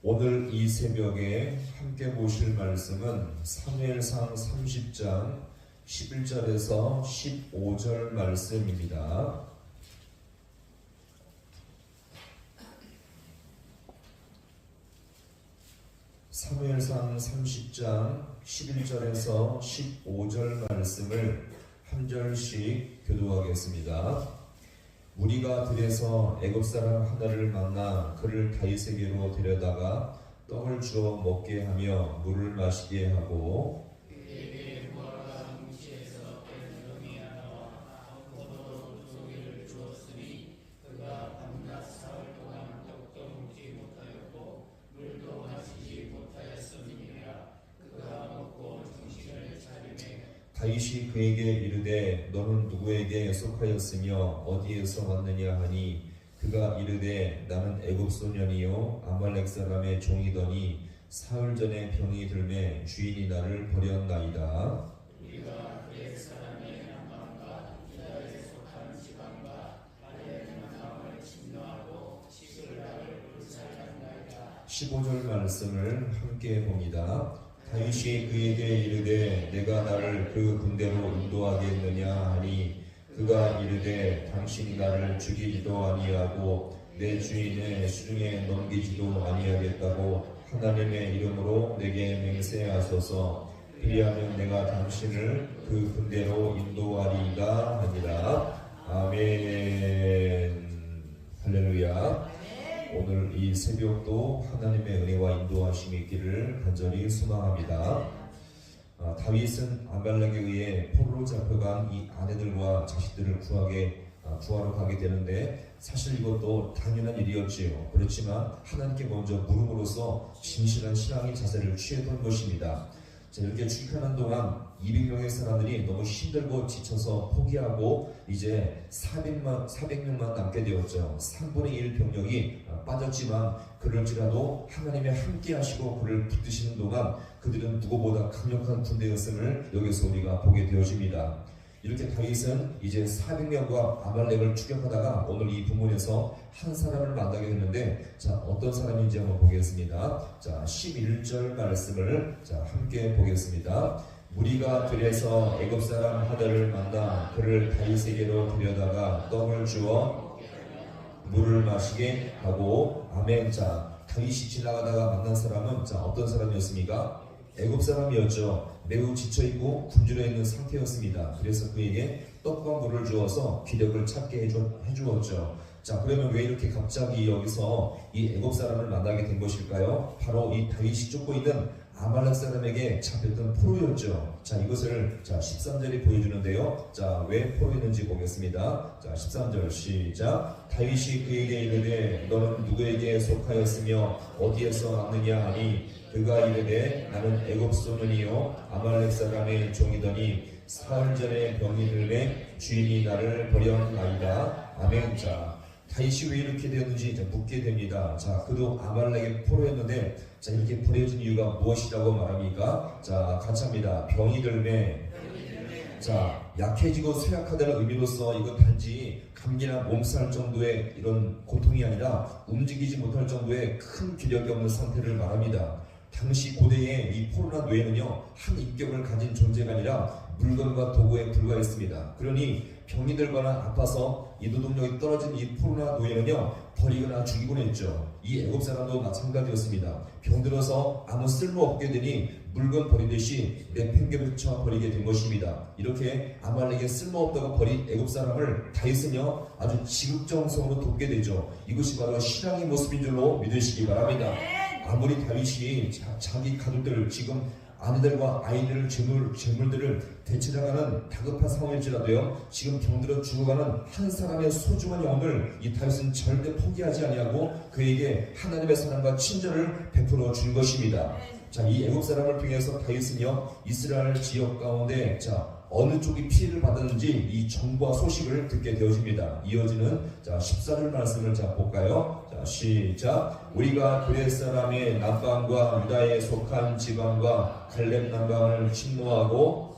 오늘 이 새벽에 함께 보실 말씀은 사무엘상 30장 11절에서 15절 말씀입니다. 사무엘상 30장 11절에서 15절 말씀을 한 절씩 교도하겠습니다. 무리가 들에서 애굽사람 하나를 만나 그를 다윗에게로 데려다가 떡을 주어 먹게 하며 물을 마시게 하고 다윗이 그에게 이르되 너는 누구에게 속하였으며 어디에서 왔느냐 하니 그가 이르되 나는 애굽 소년이요 아말렉 사람의 종이더니 사흘 전에 병이 들매 주인이 나를 버렸나이다. 우리가 그의 사람의 남방과 유다에 속한 지방과 갈렙 남방을 침노하고 시글락을 불살랐나이다. 15절 말씀을 함께 봅니다. 다윗이 그에게 이르되 내가 나를 그 군대로 인도하겠느냐 하니 그가 이르되 당신이 나를 죽이지도 아니하고 내 주인의 수중에 넘기지도 아니하겠다고 하나님의 이름으로 내게 맹세하소서. 그리하면 내가 당신을 그 군대로 인도하리이다 하니라. 아멘. 할렐루야. 오늘 이 새벽도 하나님의 은혜와 인도하심이 있기를 간절히 소망합니다. 다윗은 아말렉에 의해 포로로 잡혀간 이 아내들과 자식들을 구하러 가게 되는데 사실 이것도 당연한 일이었지요. 그렇지만 하나님께 먼저 물음으로써 진실한 신앙의 자세를 취했던 것입니다. 자, 이렇게 출퇴하는 동안 200명의 사람들이 너무 힘들고 지쳐서 포기하고 이제 400명만 남게 되었죠. 3분의 1 병력이 빠졌지만 그럴지라도 하나님이 함께 하시고 그를 붙드시는 동안 그들은 누구보다 강력한 군대였음을 여기서 우리가 보게 되어집니다. 이렇게 다윗은 이제 400명과 아말렉을 추격하다가 오늘 이 본문에서 한 사람을 만나게 되는데, 자, 어떤 사람인지 한번 보겠습니다. 자, 11절 말씀을 함께 보겠습니다. 무리가 들에서 애굽 사람 하나를 만나 그를 다윗에게로 데려다가 떡을 주어 물을 마시게 하고. 아멘. 자, 다윗이 지나가다가 만난 사람은 어떤 사람이었습니까? 애굽 사람이었죠. 매우 지쳐있고 굶주려 있는 상태였습니다. 그래서 그에게 떡과 물을 주어서 기력을 찾게 해주었죠. 자, 그러면 왜 이렇게 갑자기 여기서 이 애굽 사람을 만나게 된 것일까요? 바로 이 다윗이 쫓고 있는 아말렉 사람에게 잡혔던 포로였죠. 자, 이것을 13절이 보여주는데요. 자, 왜 포로였는지 보겠습니다. 자, 13절 시작. 다윗이 그에게 이르되 너는 누구에게 속하였으며 어디에서 왔느냐 하니 그가 이르되 나는 애굽 소년이요 아말렉 사람의 종이더니 사흘 전에 병이 들매 주인이 나를 버렸나이다. 아멘. 자, 다윗이 왜 이렇게 되었는지 묻게 됩니다. 자, 그도 아말렉의 포로였는데 이렇게 버려진 이유가 무엇이라고 말합니까? 자, 같이 합니다. 병이 들매. 자, 약해지고 쇠약하다는 의미로서 이건 단지 감기나 몸살 정도의 이런 고통이 아니라 움직이지 못할 정도의 큰 기력이 없는 상태를 말합니다. 당시 고대의 이 포로나 노예는요, 한 인격을 가진 존재가 아니라 물건과 도구에 불과했습니다. 그러니 병이 들거나 아파서 이 노동력이 떨어진 이 포로나 노예는요, 버리거나 죽이곤 했죠. 이 애굽 사람도 마찬가지였습니다. 병들어서 아무 쓸모없게 되니 물건 버리듯이 내팽개쳐 버리게 된 것입니다. 이렇게 아말렉에 쓸모없다고 버린 애굽 사람을 다윗은요, 아주 지극정성으로 돕게 되죠. 이것이 바로 신앙의 모습인 줄로 믿으시기 바랍니다. 아무리 다윗이 자기 가족들, 지금 아내들과 아이들, 재물들을 되찾아가는 다급한 상황일지라도요, 지금 병들어 죽어가는 한 사람의 소중한 영혼을 이 다윗은 절대 포기하지 아니하고 그에게 하나님의 사랑과 친절을 베풀어 준 것입니다. 자, 이 애굽 사람을 통해서 다윗은요, 이스라엘 지역 가운데 어느 쪽이 피해를 받았는지 이 정보와 소식을 듣게 되어집니다. 이어지는 14절 말씀을 볼까요? 자, 시작. 우리가 그렛 사람의 남방과 유다에 속한 지방과 갈렙 남방을 침노하고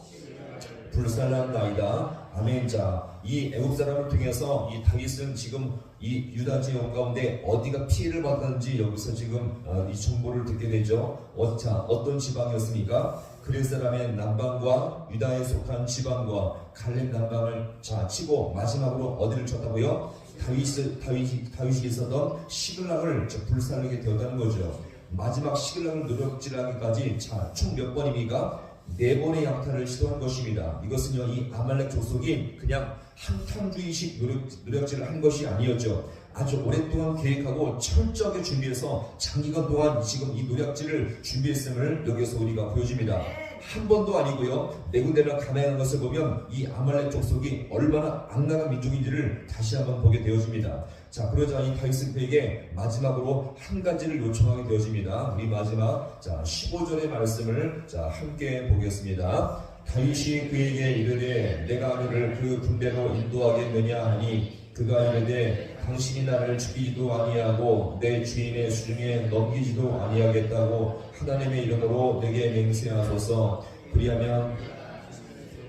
불살랐나이다. 아멘. 자, 이 애굽 사람을 통해서 이 다윗은 지금 이 유다 지역 가운데 어디가 피해를 받았는지 여기서 지금 이 정보를 듣게 되죠. 어떤 지방이었습니까? 그레 사람의 남방과 유다에 속한 지방과 갈렙 남방을 치고 마지막으로 어디를 쳤다고요? 다윗이 있었던 시글락을 불살르게 되었다는 거죠. 마지막 시글락을 누적질하기까지 총 몇 번입니까? 4번의 약탈을 시도한 것입니다. 이것은요, 이 아말렉 족속이 그냥 한탕주의식 노력질을 한 것이 아니었죠. 아주 오랫동안 계획하고 철저하게 준비해서 장기간 동안 지금 이 노력질을 준비했음을 여기서 우리가 보여줍니다. 한 번도 아니고요, 네 군데나 감행한 것을 보면 이 아말렉 족속이 얼마나 악랄한 민족인지를 다시 한번 보게 되어집니다. 자, 그러자 이 다윗에게 마지막으로 한 가지를 요청하게 되어집니다. 우리 마지막 15절의 말씀을 함께 보겠습니다. 다윗이 그에게 이르되 내가 너를 그 군대로 인도하겠느냐 하니 그가 이르되 당신이 나를 죽이지도 아니하고 내 주인의 수중에 넘기지도 아니하겠다고 하나님의 이름으로 내게 맹세하소서. 그리하면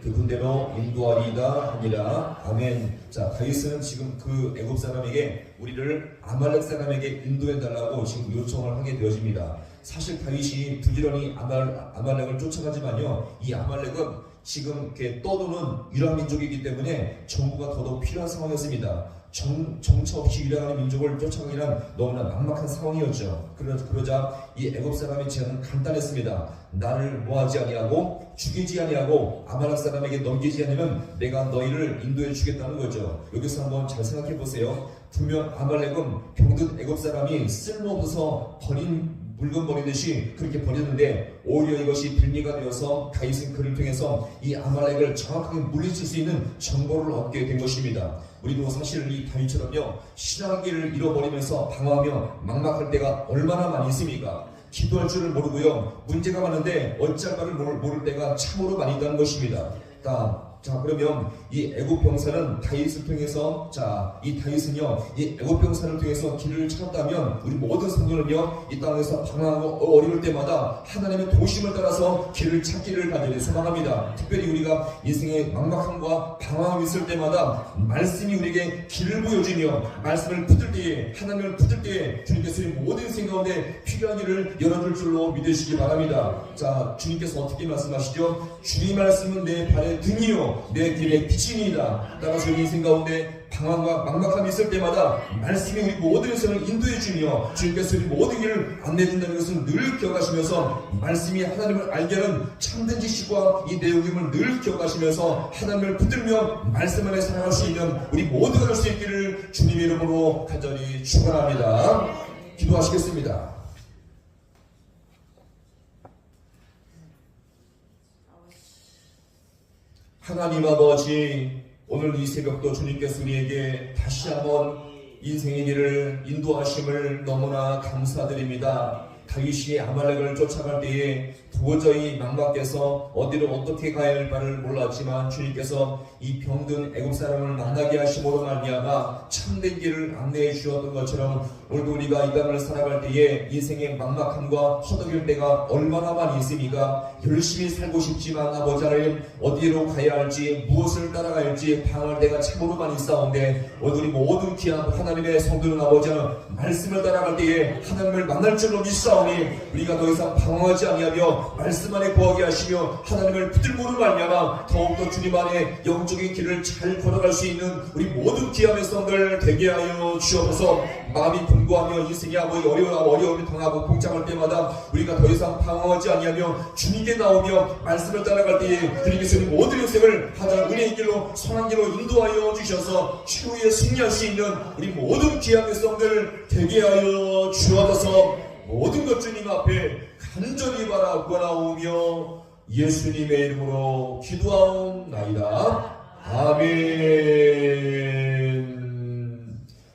그 군대로 인도하리이다 하니라. 아멘. 자, 다윗은 지금 그 애굽 사람에게 우리를 아말렉 사람에게 인도해달라고 지금 요청을 하게 되어집니다. 사실 다윗이 부지런히 아말렉을 쫓아가지만요, 이 아말렉은 지금 이렇게 떠도는 유라 민족이기 때문에 정부가 더더욱 필요한 상황이었습니다. 정처 없이 유라하는 민족을 쫓아가기란 너무나 막막한 상황이었죠. 그러자 이 애굽 사람의 제안은 간단했습니다. 나를 뭐하지 아니하고 죽이지 아니하고 아말렉 사람에게 넘기지 않으면 내가 너희를 인도해 주겠다는 거죠. 여기서 한번 잘 생각해 보세요. 분명 아말렉은 병든 애굽 사람이 쓸모없어서 버린 물건 버리듯이 그렇게 버렸는데 오히려 이것이 빌미가 되어서 다윗은 그를 통해서 이 아말렉을 정확하게 물리칠 수 있는 정보를 얻게 된 것입니다. 우리도 사실 이 다윗처럼요, 신앙기를 잃어버리면서 방황하며 막막할 때가 얼마나 많이 있습니까? 기도할 줄을 모르고요, 문제가 많은데 어찌할 바를 모를 때가 참으로 많이 있다는 것입니다. 자, 그러면 이 애굽 병사는 다윗을 통해서 이 다윗은요, 이 애굽 병사를 통해서 길을 찾았다면 우리 모든 성도는요, 이 땅에서 방황하고 어려울 때마다 하나님의 도심을 따라서 길을 찾기를 간절히 소망합니다. 특별히 우리가 인생의 막막함과 방황이 있을 때마다 말씀이 우리에게 길을 보여주며 말씀을 붙들 때에, 하나님을 붙들 때에 주님께서 우리 모든 인생 가운데 필요한 길을 열어줄 줄로 믿으시기 바랍니다. 자, 주님께서 어떻게 말씀하시죠? 주의 말씀은 내 발의 등이요 내 길의 빛이니이다. 따라서 인생 가운데 방황과 막막함이 있을 때마다 말씀이 우리 모든 인생을 인도해 주며 주님께서 우리 모든 길을 안내해 준다는 것을 늘 기억하시면서 말씀이 하나님을 알게 하는 참된 지식과 이 내용임을 늘 기억하시면서 하나님을 붙들며 말씀 안에 살아갈 수 있는 우리 모두가 될 수 있기를 주님의 이름으로 간절히 축원합니다. 기도하시겠습니다. 하나님 아버지, 오늘 이 새벽도 주님께서 우리에게 다시 한번 인생의 길을 인도하심을 너무나 감사드립니다. 다윗이 아말렉을 쫓아갈 때에 도저히 막막해서 어디로 어떻게 가야 할 바를 몰랐지만 주님께서 이 병든 애굽 사람을 만나게 하심으로 말미암아 참된 길을 안내해 주었던 것처럼 오늘도 우리가 이 땅을 살아갈 때에 인생의 막막함과 허덕일 때가 얼마나 많이 있습니까? 열심히 살고 싶지만 아버지 하나님 어디로 가야 할지 무엇을 따라가야 할지 방황할 때가 참으로 많이 있사온데 오늘 우리 모든 귀한 하나님의 성도는 아버지 하나님 말씀을 따라갈 때에 하나님을 만날 줄로 믿사오니 우리가 더 이상 방황하지 아니하며 말씀 안에 거하게 하시며 하나님을 붙들고를 말미암아 더욱더 주님 안에 영적인 길을 잘 걸어갈 수 있는 우리 모든 귀한 성들 되게 하여 주옵소서. 마음이 분고하며 인생이 아버지 어려움을 당하고 봉착할 때마다 우리가 더 이상 방황하지 아니하며 주님께 나오며 말씀을 따라갈 때에 주님께서 모든 인생을 하나님 은혜의 길로 선한 길로 인도하여 주셔서 최후에 승리할 수 있는 우리 모든 귀한 성들 되게 하여 주옵소서. 모든 것 주님 앞에 간절히 바라오며 예수님의 이름으로 기도하옵나이다. 아멘.